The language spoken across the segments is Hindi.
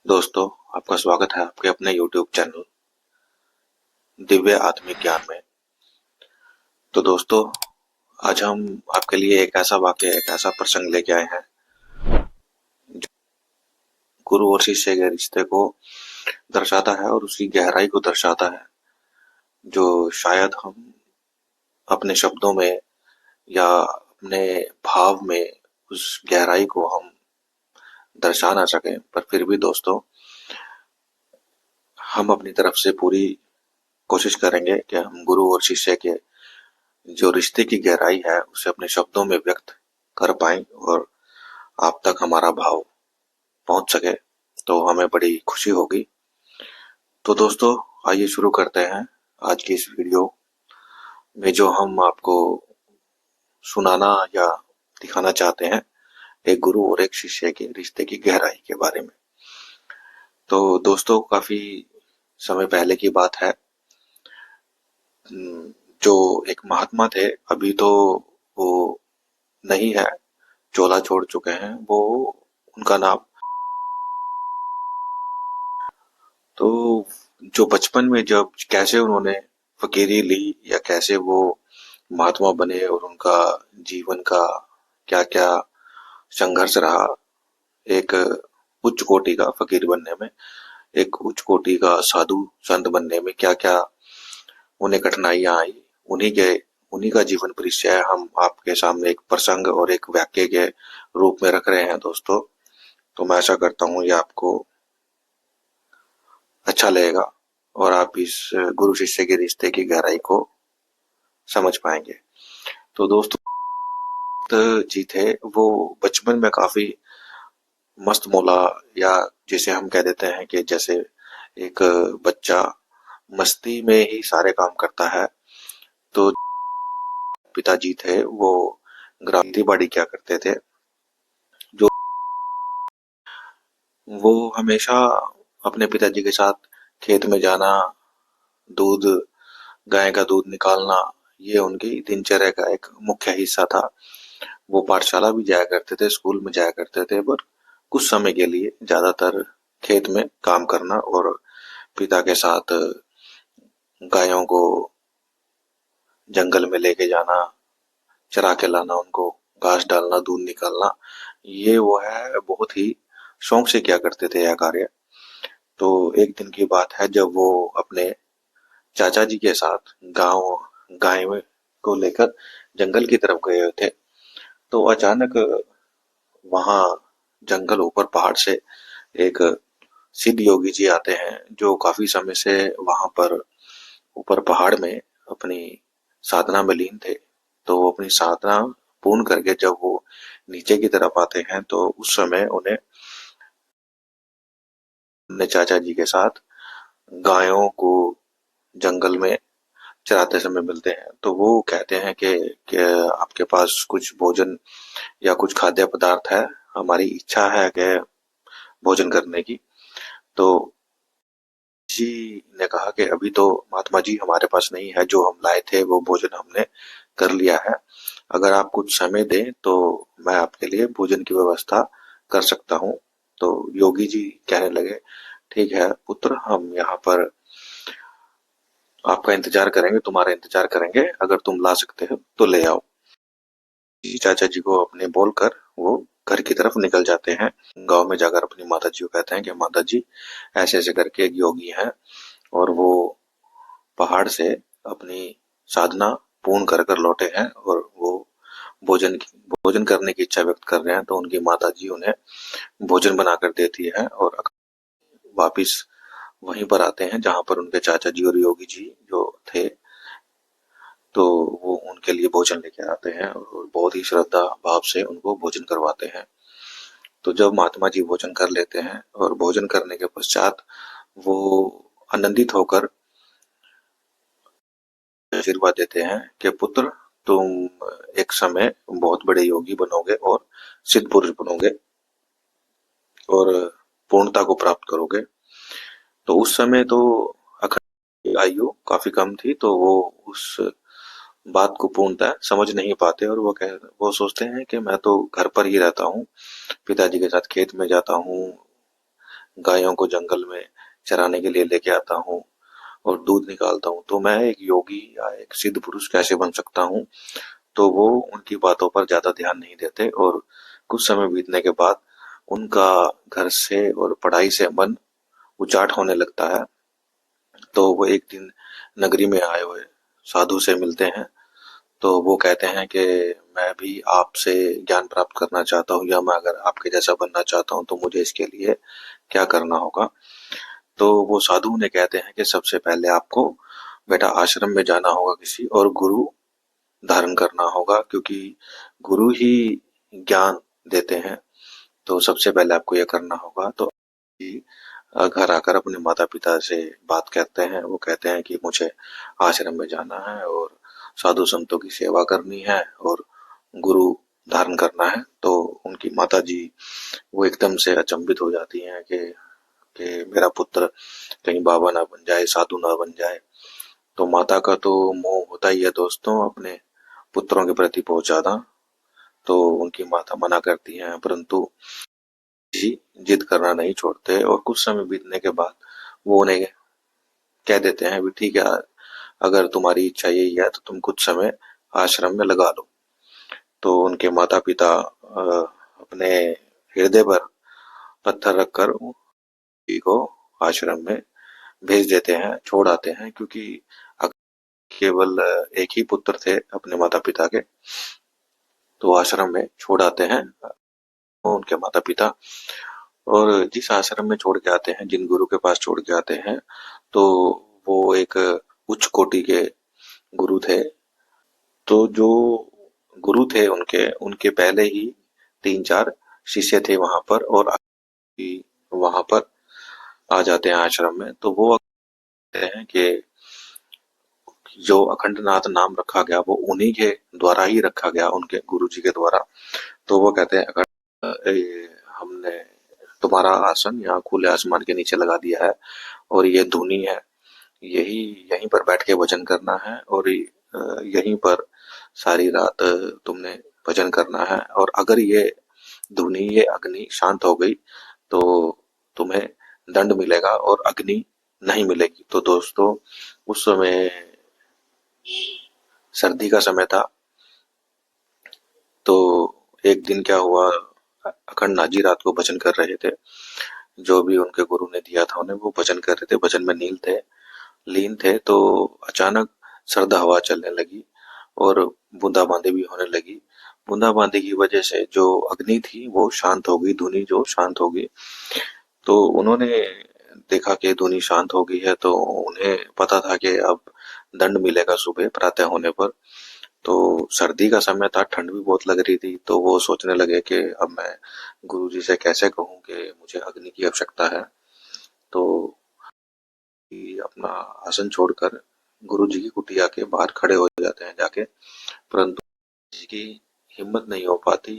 दोस्तों, आपका स्वागत है आपके अपने YouTube चैनल दिव्य आत्मिक ज्ञान में। तो दोस्तों, आज हम आपके लिए एक ऐसा वाक्य, एक ऐसा प्रसंग लेके आए हैं जो गुरु और शिष्य के रिश्ते को दर्शाता है और उसकी गहराई को दर्शाता है, जो शायद हम अपने शब्दों में या अपने भाव में उस गहराई को हम दर्शा ना सकें। पर फिर भी दोस्तों, हम अपनी तरफ से पूरी कोशिश करेंगे कि हम गुरु और शिष्य के जो रिश्ते की गहराई है उसे अपने शब्दों में व्यक्त कर पाएं और आप तक हमारा भाव पहुंच सके, तो हमें बड़ी खुशी होगी। तो दोस्तों, आइए शुरू करते हैं आज की इस वीडियो में, जो हम आपको सुनाना या दिखाना चाहते हैं एक गुरु और एक शिष्य के रिश्ते की गहराई के बारे में। तो दोस्तों, काफी समय पहले की बात है। जो एक महात्मा थे, अभी तो वो नहीं है, चोला छोड़ चुके हैं वो। उनका नाम, तो जो बचपन में जब कैसे उन्होंने फकीरी ली या कैसे वो महात्मा बने और उनका जीवन का क्या क्या संघर्ष रहा, एक उच्च कोटि का फकीर बनने में, एक उच्च कोटि का साधु संत बनने में क्या क्या उन्हें कठिनाइयां आई, उन्हीं के उन्हीं का जीवन परिचय हम आपके सामने एक प्रसंग और एक वाक्य के रूप में रख रहे हैं दोस्तों। तो मैं आशा करता हूँ ये आपको अच्छा लगेगा और आप इस गुरु शिष्य के रिश्ते की गहराई को समझ पाएंगे। तो दोस्तों, जी थे वो बचपन में काफी मस्त मौला, या जिसे हम कह देते हैं कि जैसे एक बच्चा मस्ती में ही सारे काम करता है। तो पिताजी थे वो ग्राम खेती बाड़ी क्या करते थे, जो वो हमेशा अपने पिताजी के साथ खेत में जाना, दूध गाय का दूध निकालना, ये उनकी दिनचर्या का एक मुख्य हिस्सा था। वो पाठशाला भी जाया करते थे, स्कूल में जाया करते थे, पर कुछ समय के लिए ज्यादातर खेत में काम करना और पिता के साथ गायों को जंगल में लेके जाना, चरा के लाना, उनको घास डालना, दूध निकालना, ये वो है बहुत ही शौक से किया करते थे यह कार्य। तो एक दिन की बात है जब वो अपने चाचा जी के साथ गांव गाय को लेकर जंगल की तरफ गए थे। तो अचानक वहां जंगल ऊपर पहाड़ से एक सिद्ध योगी जी आते हैं, जो काफी समय से वहां पर ऊपर पहाड़ में अपनी साधना में लीन थे। तो वो अपनी साधना पूर्ण करके जब वो नीचे की तरफ आते हैं, तो उस समय उन्हें अपने चाचा जी के साथ गायों को जंगल में चराते समय मिलते हैं। तो वो कहते हैं कि आपके पास कुछ भोजन या कुछ खाद्य पदार्थ है, हमारी इच्छा है कि भोजन करने की। तो जी ने कहा कि अभी तो महात्मा जी हमारे पास नहीं है, जो हम लाए थे वो भोजन हमने कर लिया है। अगर आप कुछ समय दें तो मैं आपके लिए भोजन की व्यवस्था कर सकता हूँ। तो योगी जी कहने लगे, ठीक है पुत्र, हम यहाँ पर आपका इंतजार करेंगे, तुम्हारा इंतजार करेंगे, अगर तुम ला सकते हो तो ले आओ। जी चाचा जी को अपने बोलकर वो घर की तरफ निकल जाते हैं। गांव में जाकर अपनी माता जी को कहते हैं कि माता जी, ऐसे ऐसे करके एक योगी हैं और वो पहाड़ से अपनी साधना पूर्ण कर कर लौटे हैं और वो भोजन करने की इच्छा व्यक्त कर रहे हैं। तो उनकी माता जी उन्हें भोजन बनाकर देती है और वापिस वहीं पर आते हैं जहां पर उनके चाचा जी और योगी जी जो थे। तो वो उनके लिए भोजन लेके आते हैं और बहुत ही श्रद्धा भाव से उनको भोजन करवाते हैं। तो जब महात्मा जी भोजन कर लेते हैं और भोजन करने के पश्चात वो आनंदित होकर आशीर्वाद देते हैं कि पुत्र, तुम एक समय बहुत बड़े योगी बनोगे और सिद्ध पुरुष बनोगे और पूर्णता को प्राप्त करोगे। तो उस समय तो अखंड आयु काफी कम थी, तो वो उस बात को पूर्णतः समझ नहीं पाते और वो सोचते हैं कि मैं तो घर पर ही रहता हूँ, पिताजी के साथ खेत में जाता हूँ, गायों को जंगल में चराने के लिए लेके आता हूँ और दूध निकालता हूँ, तो मैं एक योगी या एक सिद्ध पुरुष कैसे बन सकता हूँ? तो वो उनकी बातों पर ज्यादा ध्यान नहीं देते और कुछ समय बीतने के बाद उनका घर से और पढ़ाई से मन उचाट होने लगता है। तो वो एक दिन नगरी में आए हुए साधु से मिलते हैं। तो वो कहते हैं कि मैं भी आपसे ज्ञान प्राप्त करना चाहता हूँ, या मैं अगर आपके जैसा बनना चाहता हूँ तो मुझे इसके लिए क्या करना होगा? तो वो साधु उन्हें कहते हैं कि सबसे पहले आपको बेटा आश्रम में जाना होगा किसी, और गुरु धारण करना होगा, क्योंकि गुरु ही ज्ञान देते हैं। तो सबसे पहले आपको यह करना होगा। तो घर आकर अपने माता पिता से बात करते हैं। वो कहते हैं कि मुझे आश्रम में जाना है और साधु संतों की सेवा करनी है और गुरु धारण करना है। तो उनकी माता जी वो एकदम से अचंभित हो जाती हैं कि मेरा पुत्र कहीं बाबा ना बन जाए, साधु ना बन जाए। तो माता का तो मोह होता ही है दोस्तों अपने पुत्रों के प्रति बहुत ज्यादा। तो उनकी माता मना करती हैं, परंतु जी जिद करना नहीं छोड़ते और कुछ समय बीतने के बाद वो उन्हें कह देते हैं भी ठीक है, अगर तुम्हारी इच्छा यही है तो तुम कुछ समय आश्रम में लगा लो। तो उनके माता पिता अपने हृदय पर पत्थर रखकर उसी को आश्रम में भेज देते हैं, छोड़ आते हैं, क्योंकि केवल एक ही पुत्र थे अपने माता पिता के। तो आश्रम में छोड़ आते हैं उनके माता पिता। और जिस आश्रम में छोड़ के आते हैं, जिन गुरु के पास छोड़ के आते हैं, तो वो एक उच्च कोटि के गुरु थे। तो जो गुरु थे उनके उनके पहले ही 3-4 शिष्य थे वहां पर, और वहां पर आ जाते हैं आश्रम में। तो वो कहते हैं कि जो अखंडनाथ नाम रखा गया वो उन्हीं के द्वारा ही रखा गया, उनके गुरु जी के द्वारा। तो वो कहते हैं हमने तुम्हारा आसन यहाँ खुले आसमान के नीचे लगा दिया है और ये धुनी है, यही यहीं पर बैठ के भजन करना है, और यहीं पर सारी रात तुमने भजन करना है। और अगर ये धुनी, ये अग्नि शांत हो गई तो तुम्हें दंड मिलेगा और अग्नि नहीं मिलेगी। तो दोस्तों उस समय सर्दी का समय था। तो एक दिन क्या हुआ, अखंड नाथ जी रात को भजन कर रहे थे। जो भी उनके गुरु ने दिया था उन्हें, वो भजन कर रहे थे, भजन में लीन थे। तो अचानक सर्द हवा चलने लगी और बूंदाबांदी भी होने लगी। बूंदाबांदी की वजह से जो अग्नि थी वो शांत हो गई, धुनी जो शांत हो गई। तो उन्होंने देखा कि धुनी शांत हो गई है, तो उन्हें पता था कि अब दंड मिलेगा सुबह प्रातः होने पर। तो सर्दी का समय था, ठंड भी बहुत लग रही थी। तो वो सोचने लगे कि अब मैं गुरुजी से कैसे कहूँ कि मुझे अग्नि की आवश्यकता है। तो अपना आसन छोड़कर गुरु जी की कुटिया के बाहर खड़े हो जाते हैं जाके, परंतु जी की हिम्मत नहीं हो पाती,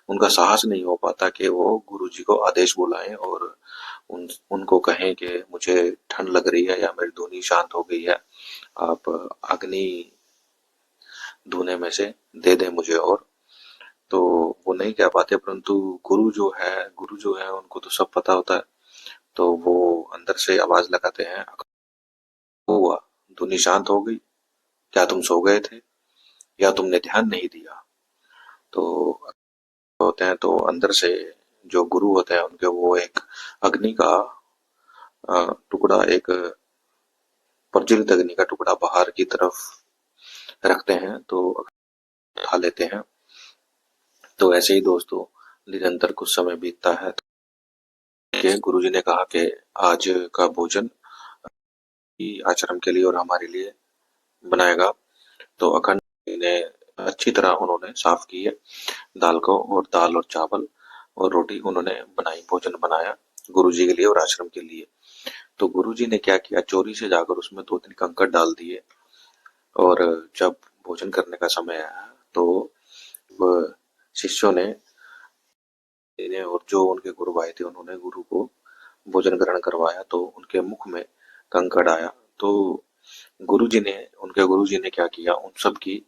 उनका साहस नहीं हो पाता कि वो गुरु जी को आदेश बुलाएं और उनको कहें कि मुझे ठंड लग रही है या मेरी धुनी शांत हो गई है, आप अग्नि धुने में से दे दें मुझे। और तो वो नहीं कह पाते, परंतु गुरु जो है उनको तो सब पता होता है। तो वो अंदर से आवाज लगाते हैं, हुआ धुनी शांत हो गई, क्या तुम सो गए थे या तुमने ध्यान नहीं दिया? तो होते हैं तो अंदर से जो गुरु होते हैं उनके वो एक अग्नि का टुकड़ा, एक प्रज्वलित अग्नि का टुकड़ा बाहर की तरफ रखते हैं, तो उठा लेते हैं। तो ऐसे ही दोस्तों निरंतर कुछ समय बीतता है कि गुरुजी ने कहा कि आज का भोजन आश्रम के लिए और हमारे लिए बनाएगा। तो अखंड ने अच्छी तरह उन्होंने साफ की है दाल को, और दाल और चावल और रोटी उन्होंने बनाई, भोजन बनाया गुरुजी के लिए और आश्रम के लिए। तो गुरुजी ने क्या किया, चोरी से जाकर उसमें 2-3 कंकड़ डाल दिए, और जब भोजन करने का समय आया तो वह शिष्यों ने इन्हें, और जो उनके गुरु भाई थे उन्होंने गुरु को भोजन ग्रहण करवाया, तो उनके मुख में कंकड़ आया। तो उनके गुरुजी ने क्या किया, उन सब की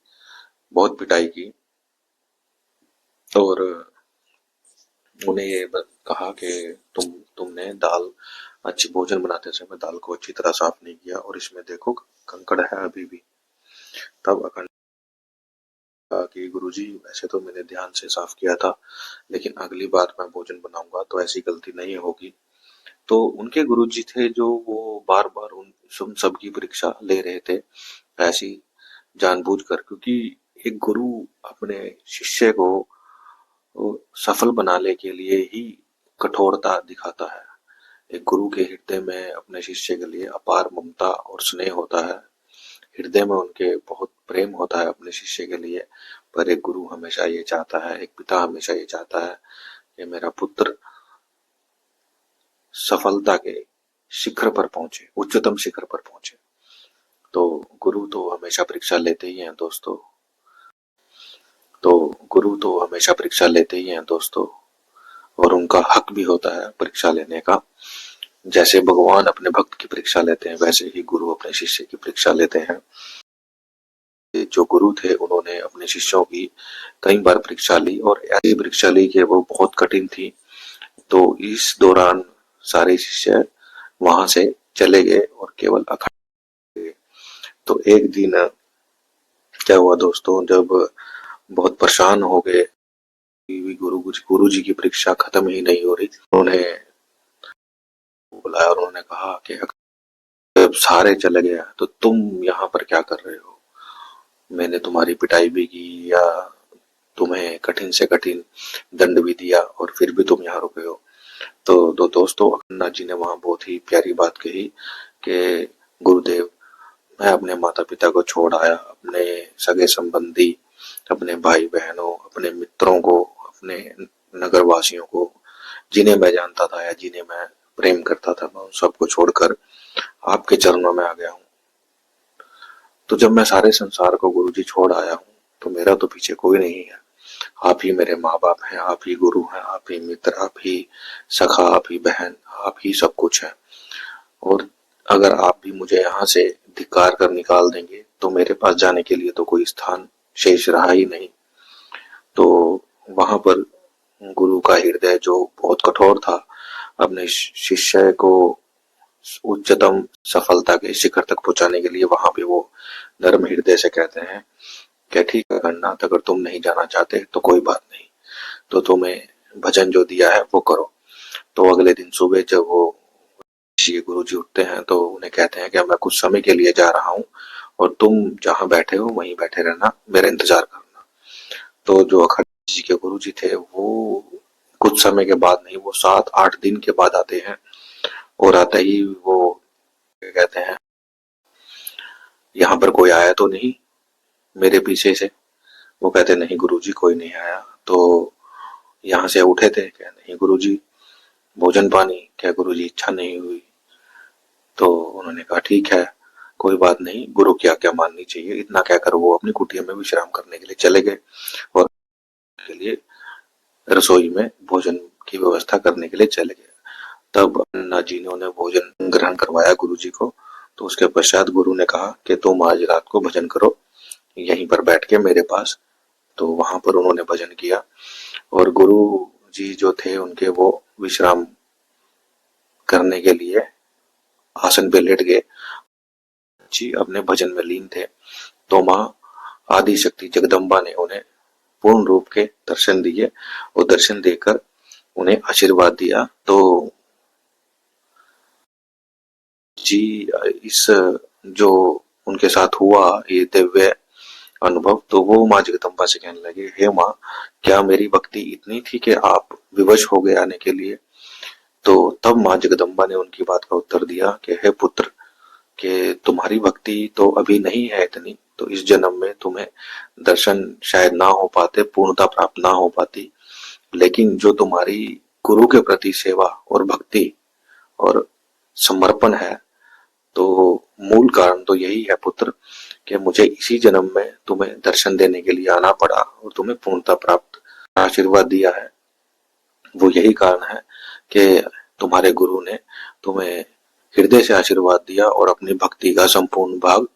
बहुत पिटाई की और उन्हें ये कहा कि तुमने दाल अच्छी भोजन बनाते समय दाल को अच्छी तरह साफ नहीं किया और इसमें देखो कंकड़ है अभी भी। तब अखंड कहा कि गुरुजी वैसे तो मैंने ध्यान से साफ किया था, लेकिन अगली बार मैं भोजन बनाऊंगा तो ऐसी गलती नहीं होगी। तो उनके गुरुजी थे जो वो बार बार उन सबकी परीक्षा ले रहे थे, ऐसी जानबूझकर, क्योंकि एक गुरु अपने शिष्य को सफल बनाने के लिए ही कठोरता दिखाता है। एक गुरु के हृदय में अपने शिष्य के लिए अपार ममता और स्नेह होता है। हृदय में उनके बहुत प्रेम होता है अपने शिष्य के लिए। पर एक गुरु हमेशा ये चाहता है, एक पिता हमेशा ये चाहता है कि मेरा पुत्र सफलता के शिखर पर पहुंचे, उच्चतम शिखर पर पहुंचे। तो गुरु तो हमेशा परीक्षा लेते ही हैं दोस्तों। तो गुरु तो हमेशा परीक्षा लेते ही हैं दोस्तों, और उनका हक भी होता है परीक्षा लेने का। जैसे भगवान अपने भक्त की परीक्षा लेते हैं, वैसे ही गुरु अपने शिष्य की परीक्षा लेते हैं। जो गुरु थे उन्होंने अपने शिष्यों की कई बार परीक्षा ली और ऐसी परीक्षा ली कि वो बहुत कठिन थी। तो इस दौरान सारे शिष्य वहां से चले गए और केवल अखंड। तो एक दिन क्या हुआ दोस्तों, जब बहुत परेशान हो गए, गुरु जी की परीक्षा खत्म ही नहीं हो रही, उन्होंने बुलाया और उन्होंने कहा कि जब सारे चले गए तो तुम यहाँ पर क्या कर रहे हो? मैंने तुम्हारी पिटाई भी की या तुम्हें कठिन से कठिन दंड भी दिया और फिर भी तुम यहाँ रुके हो। तो दो दोस्तों, अखंडनाथ जी ने वहां बहुत ही प्यारी बात कही कि गुरुदेव, मैं अपने माता पिता को छोड़ आया, अपने सगे संबंधी, अपने भाई बहनों, अपने मित्रों को, अपने नगर वासियों को, जिन्हें मैं जानता था या जिन्हें मैं प्रेम करता था, मैं उन सबको छोड़कर आपके चरणों में आ गया हूँ। तो जब मैं सारे संसार को गुरुजी छोड़ आया हूँ तो मेरा तो पीछे कोई नहीं है। आप ही मेरे माँ बाप हैं, आप ही गुरु हैं, आप ही मित्र, आप ही सखा, आप ही बहन, आप ही सब कुछ है। और अगर आप भी मुझे यहाँ से धिक्कार कर निकाल देंगे तो मेरे पास जाने के लिए तो कोई स्थान शेष रहा ही नहीं। तो वहां पर गुरु का हृदय जो बहुत कठोर था, अपने शिष्य को उच्चतम सफलता के शिखर तक पहुंचाने के लिए वहां पे वो धर्म हृदय से कहते हैं कि ठीक है गणनाथ, अगर तुम नहीं जाना चाहते तो कोई बात नहीं, तो तुम्हें भजन जो दिया है वो करो। तो अगले दिन सुबह जब वो गुरु जी उठते हैं तो उन्हें कहते हैं कि मैं कुछ समय के लिए जा रहा हूँ और तुम जहाँ बैठे हो वहीं बैठे रहना, मेरा इंतजार करना। तो जो अखंड जी के गुरु जी थे वो कुछ समय के बाद नहीं, वो 7-8 दिन के बाद आते हैं। और आते ही वो कहते हैं, यहाँ पर कोई आया तो नहीं मेरे पीछे से? वो कहते नहीं गुरुजी, कोई नहीं आया। तो यहाँ से उठे थे? क्या नहीं गुरुजी। भोजन पानी? क्या गुरुजी इच्छा नहीं हुई। तो उन्होंने कहा ठीक है, कोई बात नहीं, गुरु की आज्ञा माननी चाहिए। इतना कहकर वो अपनी कुटिया में विश्राम करने के लिए चले गए और के लिए रसोई में भोजन की व्यवस्था करने के लिए चले गए। तब अन्ना जी ने उन्हें भोजन ग्रहण करवाया गुरु जी को। तो उसके पश्चात गुरु ने कहा कि तुम आज रात को भजन करो यहीं पर बैठ के मेरे पास। तो वहां पर उन्होंने भजन किया और गुरु जी जो थे उनके वो विश्राम करने के लिए आसन पे लेट गए। जी अपने भजन में लीन थे। तो माँ आदि शक्ति जगदम्बा ने उन्हें पूर्ण रूप के दर्शन दिए और दर्शन देकर उन्हें आशीर्वाद दिया। तो जी इस जो उनके साथ हुआ ये दिव्य अनुभव, तो वो माँ जगदम्बा से कहने लगे, हे माँ, क्या मेरी भक्ति इतनी थी कि आप विवश हो गए आने के लिए? तो तब माँ जगदम्बा ने उनकी बात का उत्तर दिया कि हे पुत्र, कि तुम्हारी भक्ति तो अभी नहीं है इतनी, तो इस जन्म में तुम्हें दर्शन शायद ना हो पाते, पूर्णता प्राप्त ना हो पाती, लेकिन जो तुम्हारी गुरु के प्रति सेवा और भक्ति और समर्पण है, तो मूल कारण तो यही है पुत्र कि मुझे इसी जन्म में तुम्हें दर्शन देने के लिए आना पड़ा और तुम्हें पूर्णता प्राप्त आशीर्वाद दिया है। वो यही कारण है कि तुम्हारे गुरु ने तुम्हें हृदय से आशीर्वाद दिया और अपनी भक्ति का संपूर्ण भाग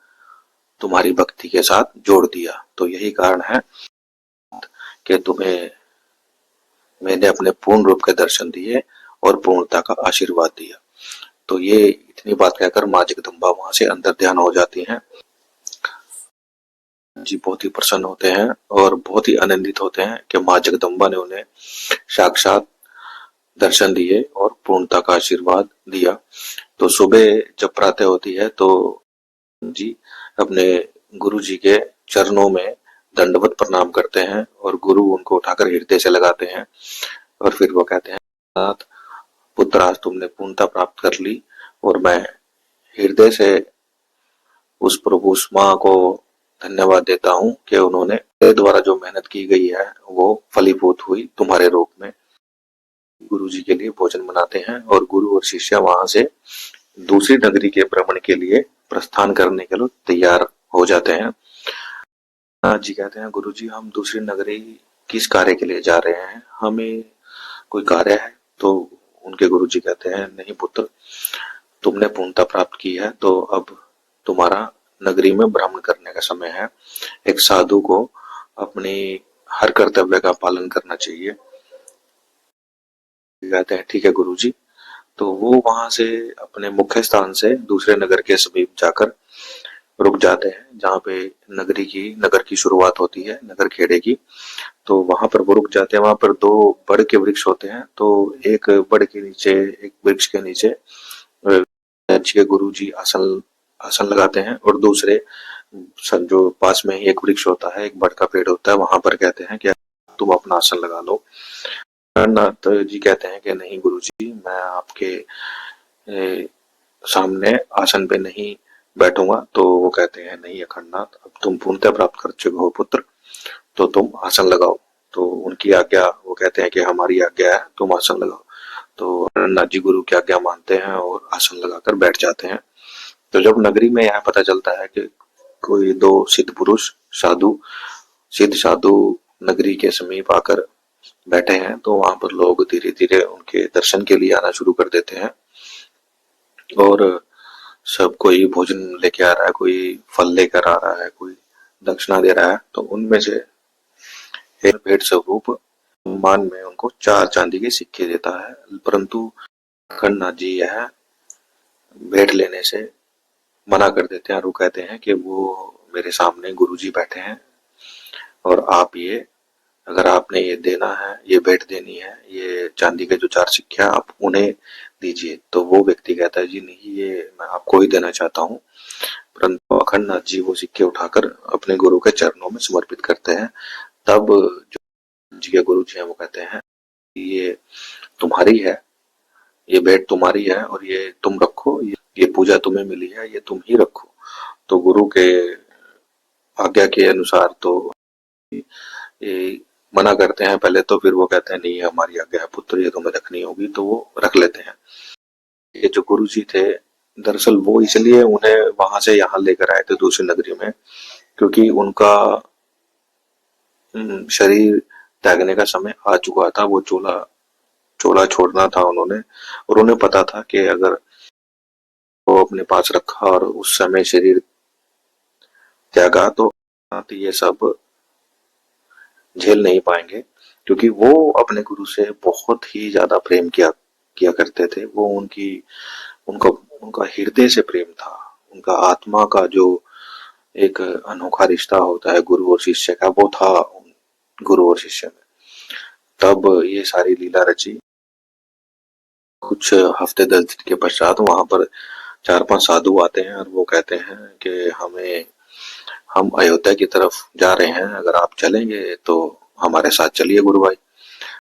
तुम्हारी भक्ति के साथ जोड़ दिया। तो यही कारण है कि तुम्हें मैंने अपने पूर्ण रूप के दर्शन दिए और पूर्णता का आशीर्वाद दिया। तो ये इतनी बात कहकर माँ जगदम्बा वहां से अंदर ध्यान हो जाती हैं। जी बहुत ही प्रसन्न होते हैं और बहुत ही आनंदित होते हैं कि माँ जगदम्बा ने उन्हें साक्षात दर्शन दिए और पूर्णता का आशीर्वाद दिया। तो सुबह जब प्रातः होती है तो जी अपने गुरु जी के चरणों में दंडवत प्रणाम करते हैं और गुरु उनको उठाकर हृदय से लगाते हैं और फिर वो कहते हैं, नाथ पुत्र आज तुमने पूर्णता प्राप्त कर ली और मैं हृदय से उस प्रभु उस माँ को धन्यवाद देता हूँ कि उन्होंने मेरे द्वारा जो मेहनत की गई है वो फलीभूत हुई तुम्हारे रूप में। गुरु जी के लिए भोजन बनाते हैं और गुरु और शिष्य वहां से दूसरी नगरी के भ्रमण के लिए प्रस्थान करने के लिए तैयार हो जाते हैं। जी कहते हैं, गुरु जी हम दूसरी नगरी किस कार्य के लिए जा रहे हैं, हमें कोई कार्य है? तो उनके गुरु जी कहते हैं, नहीं पुत्र, तुमने पूर्णता प्राप्त की है तो अब तुम्हारा नगरी में भ्रमण करने का समय है। एक साधु को अपनी हर कर्तव्य का पालन करना चाहिए। कहते हैं ठीक है गुरु जी। तो वो वहां से अपने मुख्य स्थान से दूसरे नगर के समीप जाकर रुक जाते हैं, जहाँ पे नगर की शुरुआत होती है, नगर खेड़े की। तो वहां पर वो रुक जाते हैं। वहां पर दो बड़ के वृक्ष होते हैं। तो एक बड़ के नीचे, एक वृक्ष के नीचे के गुरु जी आसन आसन लगाते हैं और दूसरे जो पास में ही एक वृक्ष होता है, एक बड़ का पेड़ होता है, वहां पर कहते हैं कि तुम अपना आसन लगा लो। नाथ जी कहते हैं कि नहीं गुरु जी, मैं आपके सामने आसन पे नहीं बैठूंगा। तो वो कहते हैं, नहीं अखंडनाथ, अब तुम पूर्णता प्राप्त कर चुके हो पुत्र, तो तुम आसन लगाओ। तो उनकी आज्ञा, वो कहते हैं कि हमारी आज्ञा है, तुम आसन लगाओ। तो अखंडनाथ जी गुरु की आज्ञा मानते हैं और आसन लगाकर बैठ जाते हैं। तो जब नगरी में यह पता चलता है कि कोई दो सिद्ध पुरुष साधु सिद्ध साधु नगरी के समीप आकर बैठे हैं, तो वहां पर लोग धीरे धीरे उनके दर्शन के लिए आना शुरू कर देते हैं और सब कोई भोजन लेके आ रहा है, कोई फल लेकर आ रहा है, कोई दक्षिणा दे रहा है। तो उनमें से एक भेंट स्वरूप मान में उनको 4 चांदी के सिक्के देता है, परंतु खन्ना जी यह भेंट लेने से मना कर देते हैं और वो कहते हैं कि वो मेरे सामने गुरुजी बैठे हैं और आप ये, अगर आपने ये देना है, ये भेंट देनी है, ये चांदी के जो 4 सिक्के आप उन्हें दीजिए। तो वो व्यक्ति कहता है, जी नहीं, ये मैं आपको ही देना चाहता हूँ। परंतु अखंडनाथ जी वो सिक्के उठाकर अपने गुरु के चरणों में समर्पित करते हैं। तब जो जी के गुरु जी हैं वो कहते हैं, ये तुम्हारी है, ये भेंट तुम्हारी है और ये तुम रखो, ये पूजा तुम्हें मिली है, ये तुम ही रखो। तो गुरु के आज्ञा के अनुसार तो ये मना करते हैं पहले, तो फिर वो कहते हैं नहीं हमारी आज्ञा है पुत्र, ये तुम्हें रखनी होगी। तो वो रख लेते हैं। ये जो गुरु जी थे, दरअसल वो इसलिए उन्हें वहां से यहाँ लेकर आए थे दूसरी नगरी में, क्योंकि उनका शरीर त्यागने का समय आ चुका था। वो चोला चोला छोड़ना था उन्होंने, और उन्हें पता था कि अगर वो अपने पास रखा और उस समय शरीर त्यागा तो ये सब झेल नहीं पाएंगे, क्योंकि वो अपने गुरु से बहुत ही ज्यादा प्रेम किया किया करते थे। वो उनका उनका हृदय से प्रेम था। उनका आत्मा का जो एक अनोखा रिश्ता होता है गुरु और शिष्य का, वो था गुरु और शिष्य में। तब ये सारी लीला रची। कुछ हफ्ते 10 दिन के पश्चात वहां पर 4-5 साधु आते हैं और वो कहते हैं कि हम अयोध्या की तरफ जा रहे हैं, अगर आप चलेंगे तो हमारे साथ चलिए गुरु भाई।